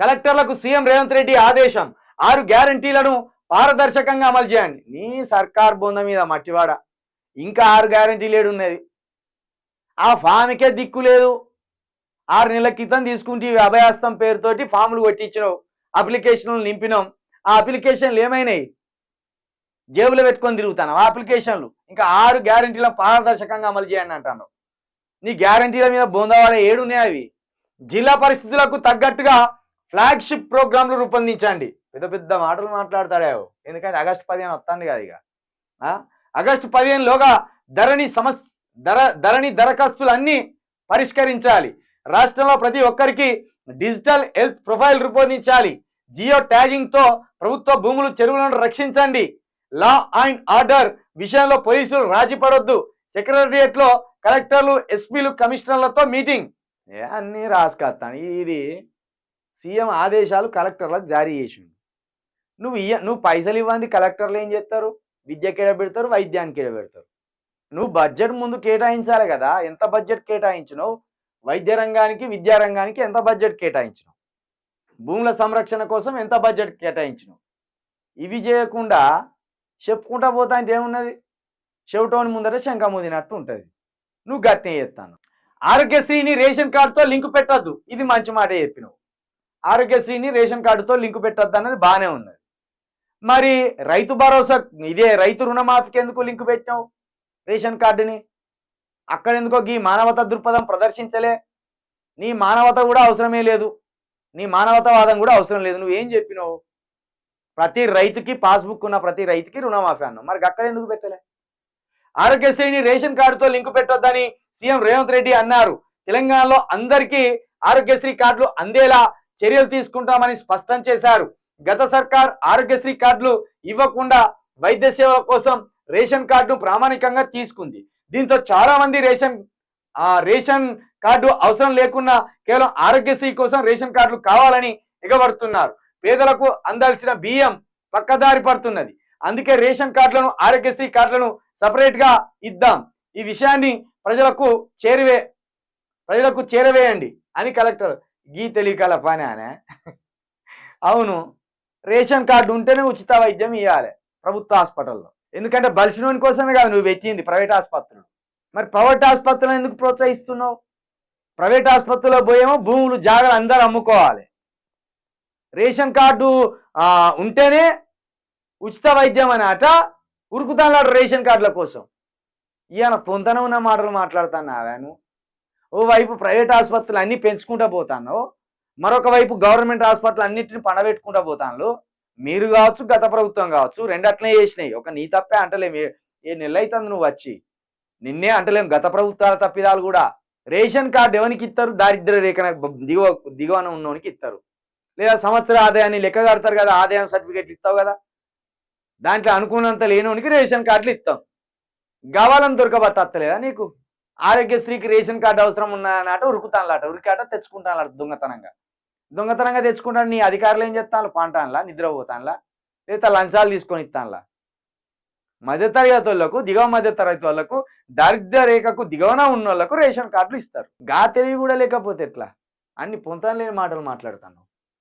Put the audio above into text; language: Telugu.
కలెక్టర్లకు సీఎం రేవంత్ రెడ్డి ఆదేశం 6 గ్యారంటీలను పారదర్శకంగా అమలు చేయండి. నీ సర్కార్ బొంద మీద మట్టివాడ ఇంకా 6 గ్యారంటీలు ఏడున్నది? ఆ ఫామ్కే దిక్కు లేదు. 6 నెలల క్రితం తీసుకుంటే అభయాస్తం పేరుతోటి ఫామ్లు కొట్టించినావు, అప్లికేషన్లు నింపినాం. ఆ అప్లికేషన్లు ఏమైనాయి? జేబులో పెట్టుకొని తిరుగుతాను ఆ అప్లికేషన్లు. ఇంకా 6 గ్యారంటీలను పారదర్శకంగా అమలు చేయండి అంటాను. నీ గ్యారంటీల మీద బొందవాడ ఏడున్నాయి అవి? జిల్లా పరిస్థితులకు తగ్గట్టుగా ఫ్లాగ్షిప్ ప్రోగ్రాంలు రూపొందించండి. పెద్ద పెద్ద మాటలు మాట్లాడతాడావు. ఎందుకంటే ఆగస్టు 15 వస్తుంది కదా. ఇక ఆగస్టు 15లోగా ధరణి దరఖాస్తులు అన్నీ పరిష్కరించాలి. రాష్ట్రంలో ప్రతి ఒక్కరికి డిజిటల్ హెల్త్ ప్రొఫైల్ రూపొందించాలి. జియో ట్యాగింగ్ తో ప్రభుత్వ భూములు చెరువులను రక్షించండి. లా అండ్ ఆర్డర్ విషయంలో పోలీసులు రాజీ పడొద్దు. సెక్రటరియట్ లో కలెక్టర్లు, ఎస్పీలు, కమిషనర్లతో మీటింగ్. అన్నీ రాసుకొస్తాను. ఇది సీఎం ఆదేశాలు కలెక్టర్లకు జారీ చేసిండు. నువ్వు పైసలు ఇవ్వండి, కలెక్టర్లు ఏం చేస్తారు? విద్యకి ఎడబెడతారు, వైద్యానికి ఎడబెడతారు. నువ్వు బడ్జెట్ ముందు కేటాయించాలి కదా. ఎంత బడ్జెట్ కేటాయించినావు? వైద్య రంగానికి, విద్యారంగానికి ఎంత బడ్జెట్ కేటాయించినావు? భూముల సంరక్షణ కోసం ఎంత బడ్జెట్ కేటాయించినావు? ఇవి చేయకుండా చెప్పుకుంటా పోతా అంటే ఏమున్నది? చెవిటోని ముందర శంఖ ముదినట్టు ఉంటుంది. నువ్వు గట్టినే చేస్తాను. ఆరోగ్యశ్రీని రేషన్ కార్డుతో లింకు పెట్టద్దు. ఇది మంచి మాట చెప్పినావు. ఆరోగ్యశ్రీని రేషన్ కార్డుతో లింకు పెట్టద్దు అన్నది బాగానే ఉన్నది. మరి రైతు భరోసా, ఇదే రైతు రుణమాఫీకి ఎందుకు లింకు పెట్టినావు రేషన్ కార్డుని? అక్కడెందుకో ఈ మానవతా దృక్పథం ప్రదర్శించలే. నీ మానవత కూడా అవసరమే లేదు, నీ మానవతావాదం కూడా అవసరం లేదు. నువ్వేం చెప్పినావు? ప్రతి రైతుకి పాస్బుక్ ఉన్న ప్రతి రైతుకి రుణమాఫీ అన్నావు. మరి అక్కడ ఎందుకు పెట్టలే? ఆరోగ్యశ్రీని రేషన్ కార్డుతో లింకు పెట్టొద్దని సీఎం రేవంత్ రెడ్డి అన్నారు. తెలంగాణలో అందరికీ ఆరోగ్యశ్రీ కార్డులు అందేలా చర్యలు తీసుకుంటామని స్పష్టం చేశారు. గత సర్కార్ ఆరోగ్యశ్రీ కార్డులు ఇవ్వకుండా వైద్య సేవల కోసం రేషన్ కార్డును ప్రామాణికంగా తీసుకుంది. దీంతో చాలా మంది రేషన్ కార్డు అవసరం లేకున్నా కేవలం ఆరోగ్యశ్రీ కోసం రేషన్ కార్డులు కావాలని ఎగబడుతున్నారు. పేదలకు అందాల్సిన బియ్యం పక్కదారి పడుతున్నది. అందుకే రేషన్ కార్డులను, ఆరోగ్యశ్రీ కార్డులను సపరేట్ గా ఇద్దాం. ఈ విషయాన్ని ప్రజలకు చేరవేయండి అని కలెక్టర్ గీ తెలియకల పని అనే. అవును, రేషన్ కార్డు ఉంటేనే ఉచిత వైద్యం ఇవ్వాలి ప్రభుత్వ హాస్పిటల్లో. ఎందుకంటే బలిసినోని కోసమే కాదు నువ్వు పెట్టింది ప్రైవేట్ ఆసుపత్రులు. మరి ప్రైవేట్ ఆసుపత్రులను ఎందుకు ప్రోత్సహిస్తున్నావు? ప్రైవేట్ ఆసుపత్రిలో పోయేమో భూములు, జాగాలు అందరూ అమ్ముకోవాలి. రేషన్ కార్డు ఉంటేనే ఉచిత వైద్యం అని అట ఉరుకుతాడు రేషన్ కార్డుల కోసం. ఈయన పొంతన ఉన్న మాటలు మాట్లాడుతున్నాను. ఓవైపు ప్రైవేట్ ఆసుపత్రులు అన్నీ పెంచుకుంటూ పోతాను, మరొక వైపు గవర్నమెంట్ హాస్పిటల్ అన్నింటిని పండబెట్టుకుంటూ పోతాను. మీరు కావచ్చు, గత ప్రభుత్వం కావచ్చు, రెండు అట్లనే చేసినాయి. ఒక నీ తప్పే అంటలేము. ఏ నెల అవుతుంది నువ్వు వచ్చి? నిన్నే అంటలేము, గత ప్రభుత్వాల తప్పిదాలు కూడా. రేషన్ కార్డు ఎవరికి ఇస్తారు? దారిద్ర్య రేఖన దిగువన ఉన్నోనికి ఇస్తారు. లేదా సంవత్సర ఆదాయాన్ని లెక్క కడతారు కదా, ఆదాయం సర్టిఫికేట్లు ఇస్తావు కదా, దాంట్లో అనుకున్నంత లేనోనికి రేషన్ కార్డులు ఇస్తాం. గవాలని దొరకబట్టలేదా నీకు? ఆరోగ్యశ్రీకి రేషన్ కార్డు అవసరం ఉన్నట ఉరుకుతానులాట, ఉరికాట తెచ్చుకుంటానులాట దొంగతనంగా తెచ్చుకుంటాను. నీ అధికారులు ఏం చేస్తాను? పాంటాన్లా, నిద్రపోతానులా, లేదా లంచాలు తీసుకొని ఇస్తానులా. మధ్యతరగతి వాళ్ళకు, దిగువ మధ్యతరగతి వాళ్ళకు, దారిద్ర్య రేఖకు దిగువన ఉన్న వాళ్ళకు రేషన్ కార్డులు ఇస్తారు. గా తెలివి కూడా లేకపోతే ఎట్లా? అన్ని పొంతన లేని మాటలు మాట్లాడుతాను.